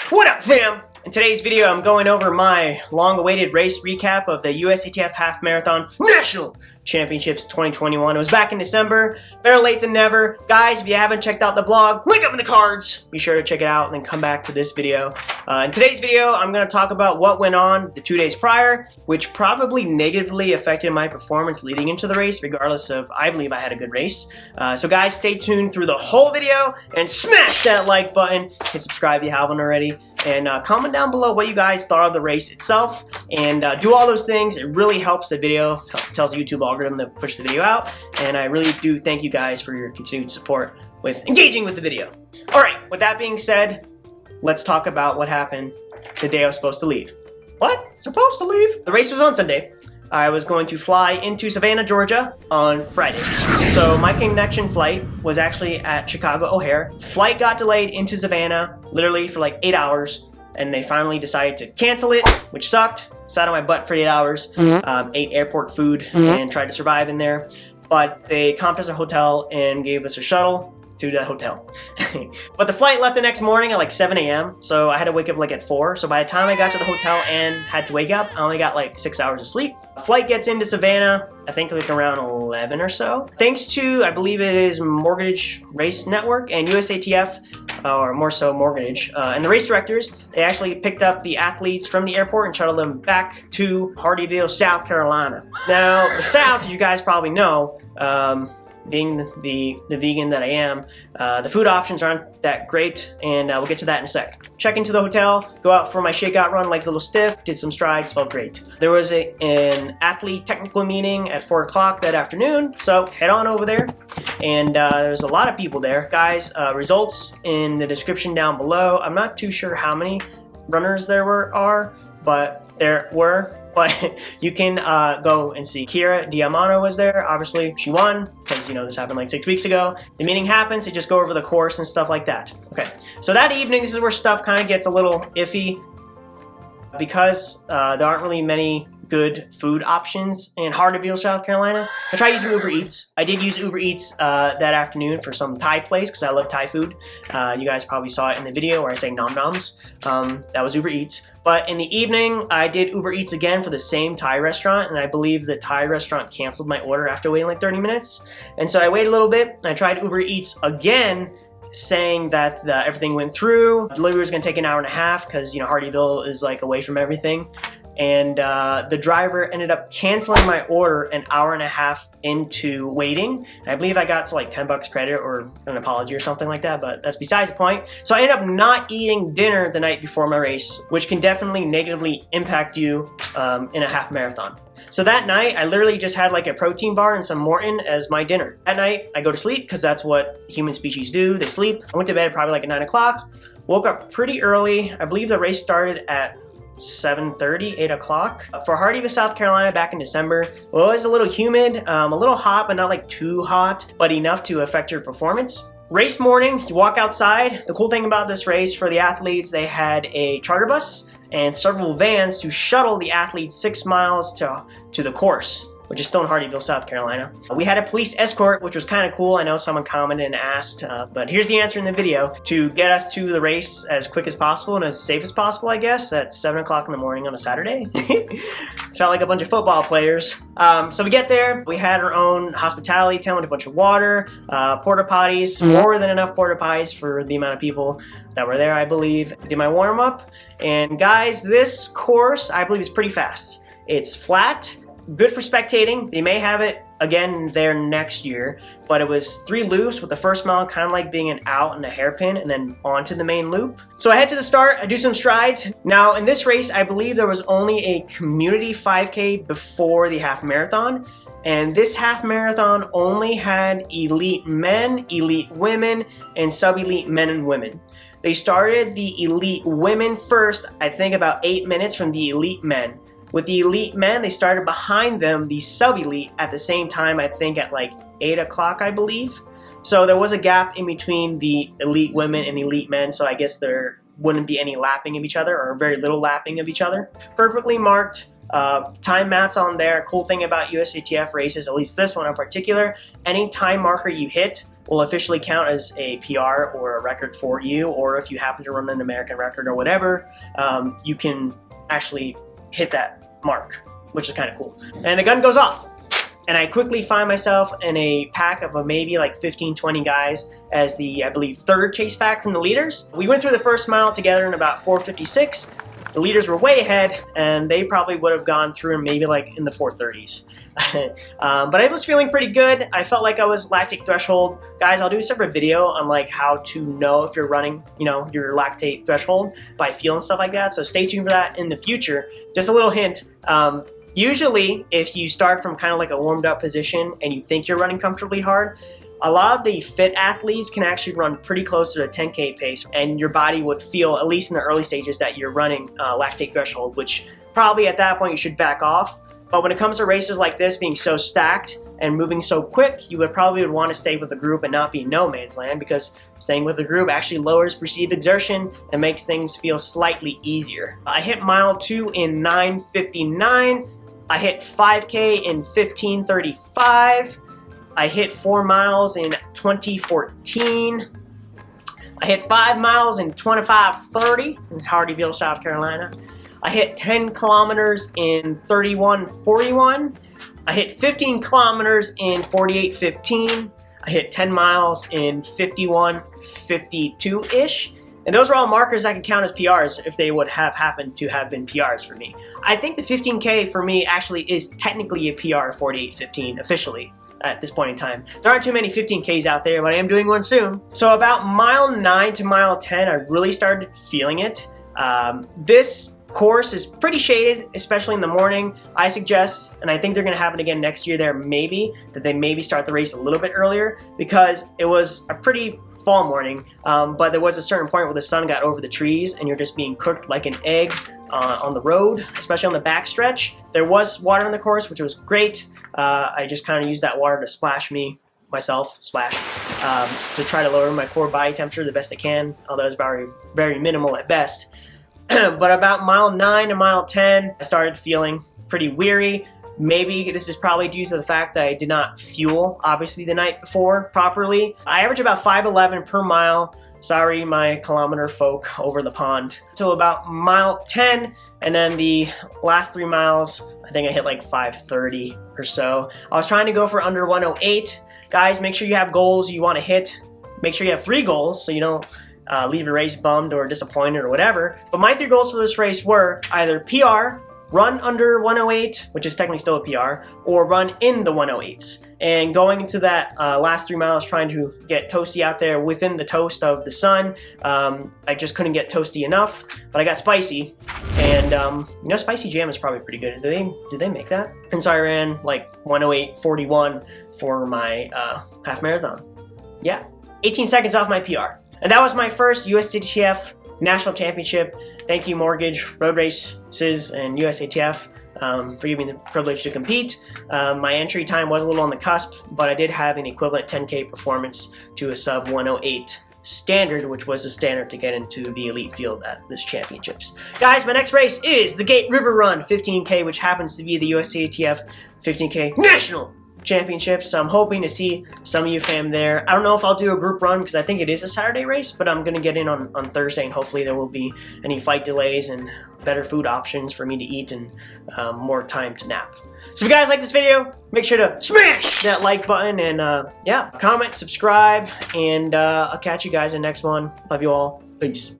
What up, fam? In today's video, I'm going over my long-awaited race recap of the USATF Half Marathon National Championships 2021. It was back in December. Better late than never. Guys, if you haven't checked out the vlog, link up in the cards. Be sure to check it out and then come back to this video. In today's video, I'm going to talk about what went on the 2 days prior, which probably negatively affected my performance leading into the race, regardless of, I believe I had a good race. So guys, stay tuned through the whole video and smash that like button. Hit subscribe if you haven't already. And comment down below what you guys thought of the race itself, and do all those things. It really helps the video, tells the YouTube algorithm to push the video out, and I really do thank you guys for your continued support with engaging with the video. Alright, with that being said, let's talk about what happened the day I was supposed to leave. What? Supposed to leave? The race was on Sunday. I was going to fly into Savannah, Georgia on Friday. So my connection flight was actually at Chicago O'Hare. Flight got delayed into Savannah literally for like 8 hours, and they finally decided to cancel it, which sucked. Sat on my butt for 8 hours, ate airport food and tried to survive in there. But they comped us a hotel and gave us a shuttle to the hotel. But the flight left the next morning at like 7 a.m. So I had to wake up like at 4. So by the time I got to the hotel and had to wake up, I only got like 6 hours of sleep. The flight gets into Savannah, I think like around 11 or so. Thanks to, I believe it is Mortgage Race Network and USATF, or more so Mortgage, and the race directors, they actually picked up the athletes from the airport and shuttled them back to Hardeeville, South Carolina. Now, the South, as you guys probably know, being the vegan that I am, the food options aren't that great, and we'll get to that in a sec. Check into the hotel, go out for my shakeout run, legs a little stiff, did some strides, felt great. There was an athlete technical meeting at 4 o'clock that afternoon, so head on over there. And there's a lot of people there. Guys, results in the description down below. I'm not too sure how many runners there are, but there were. But you can go and see. Kira Diamano was there. Obviously, she won because, you know, this happened like 6 weeks ago. The meeting happens. They just go over the course and stuff like that. Okay, so that evening, this is where stuff kind of gets a little iffy because there aren't really many good food options in Hardeeville, South Carolina. I tried using Uber Eats. I did use Uber Eats that afternoon for some Thai place because I love Thai food. You guys probably saw it in the video where I say nom noms. That was Uber Eats. But in the evening, I did Uber Eats again for the same Thai restaurant, and I believe the Thai restaurant canceled my order after waiting like 30 minutes. And so I waited a little bit, and I tried Uber Eats again, saying that everything went through. Delivery was going to take an hour and a half because, you know, Hardeeville is like away from everything. And the driver ended up canceling my order an hour and a half into waiting. And I believe I got to like 10 bucks credit or an apology or something like that, but that's besides the point. So I ended up not eating dinner the night before my race, which can definitely negatively impact you in a half marathon. So that night, I literally just had like a protein bar and some Morton as my dinner. That night, I go to sleep because that's what human species do. They sleep. I went to bed probably like at 9 o'clock. Woke up pretty early. I believe the race started at 7:30, 8 o'clock. For Hardeeville, South Carolina back in December, well, it was a little humid, a little hot, but not like too hot, but enough to affect your performance. Race morning, you walk outside. The cool thing about this race for the athletes, they had a charter bus and several vans to shuttle the athletes 6 miles to the course, which is still in Hardeeville, South Carolina. We had a police escort, which was kind of cool. I know someone commented and asked, but here's the answer in the video. To get us to the race as quick as possible and as safe as possible, I guess, at 7 o'clock in the morning on a Saturday. Felt like a bunch of football players. So we get there. We had our own hospitality tent with a bunch of water, porta potties, more than enough porta potties for the amount of people that were there, I believe. I did my warm up. And guys, this course, I believe, is pretty fast. It's flat. Good for spectating. They may have it again there next year, but it was 3 loops with the first mile kind of like being an out and a hairpin and then onto the main loop. So I head to the start, I do some strides. Now in this race, I believe there was only a community 5K before the half marathon. And this half marathon only had elite men, elite women, and sub-elite men and women. They started the elite women first, I think about 8 minutes from the elite men. With the elite men, they started behind them, the sub-elite, at the same time, I think at like 8 o'clock, I believe. So there was a gap in between the elite women and elite men, so I guess there wouldn't be any lapping of each other, or very little lapping of each other. Perfectly marked time mats on there. Cool thing about USATF races, at least this one in particular, any time marker you hit, will officially count as a PR or a record for you, or if you happen to run an American record or whatever, you can actually hit that mark, which is kind of cool. And the gun goes off. And I quickly find myself in a pack of maybe like 15, 20 guys as the, I believe, third chase pack from the leaders. We went through the first mile together in about 4:56. The leaders were way ahead, and they probably would have gone through maybe like in the 4:30s. But I was feeling pretty good. I felt like I was lactate threshold. Guys, I'll do a separate video on like how to know if you're running, you know, your lactate threshold by feel and stuff like that. So stay tuned for that in the future. Just a little hint. Usually, if you start from kind of like a warmed up position and you think you're running comfortably hard, a lot of the fit athletes can actually run pretty close to the 10K pace, and your body would feel, at least in the early stages, that you're running lactate threshold, which probably at that point you should back off. But when it comes to races like this being so stacked and moving so quick, you would probably want to stay with the group and not be in no man's land, because staying with the group actually lowers perceived exertion and makes things feel slightly easier. I hit mile 2 in 9:59. I hit 5K in 15:35. I hit 4 miles in 2014. I hit 5 miles in 25:30 in Hardeeville, South Carolina. I hit 10 kilometers in 31:41. I hit 15 kilometers in 48:15. I hit 10 miles in 51:52-ish. And those are all markers I can count as PRs if they would have happened to have been PRs for me. I think the 15K for me actually is technically a PR 48:15 officially at this point in time. There aren't too many 15Ks out there, but I am doing one soon. So about mile 9 to mile 10, I really started feeling it. This course is pretty shaded, especially in the morning. I suggest, and I think they're gonna have it again next year there maybe, that they maybe start the race a little bit earlier, because it was a pretty fall morning, but there was a certain point where the sun got over the trees and you're just being cooked like an egg on the road, especially on the back stretch. There was water on the course, which was great. I just kind of used that water to splash myself, to try to lower my core body temperature the best I can, although it's very, very minimal at best. But about mile 9 to mile 10, I started feeling pretty weary. Maybe this is probably due to the fact that I did not fuel, obviously, the night before properly. I average about 5:11 per mile. Sorry, my kilometer folk over the pond. Till about mile 10, and then the last 3 miles, I think I hit like 5:30 or so. I was trying to go for under 1:08. Guys, make sure you have goals you want to hit. Make sure you have 3 goals so you don't leave your race bummed or disappointed or whatever. But my 3 goals for this race were either PR, run under 1:08, which is technically still a PR, or run in the 1:08s. And going into that last 3 miles, trying to get toasty out there within the toast of the sun, I just couldn't get toasty enough, but I got spicy. And you know, spicy jam is probably pretty good. Do they make that? And so I ran like 1:08:41 for my half marathon. Yeah, 18 seconds off my PR. And that was my first USATF National Championship. Thank you, Mortgage, Road Races, and USATF for giving me the privilege to compete. My entry time was a little on the cusp, but I did have an equivalent 10K performance to a sub 1:08 standard, which was the standard to get into the elite field at this championships. Guys, my next race is the Gate River Run 15K, which happens to be the USATF 15K National Championships. So I'm hoping to see some of you fam there. I don't know if I'll do a group run because I think it is a Saturday race, but I'm gonna get in on Thursday, and hopefully there will be any flight delays and better food options for me to eat and more time to nap. So if you guys like this video, make sure to smash that like button and yeah, comment, subscribe, and I'll catch you guys in the next one. Love you all. Peace.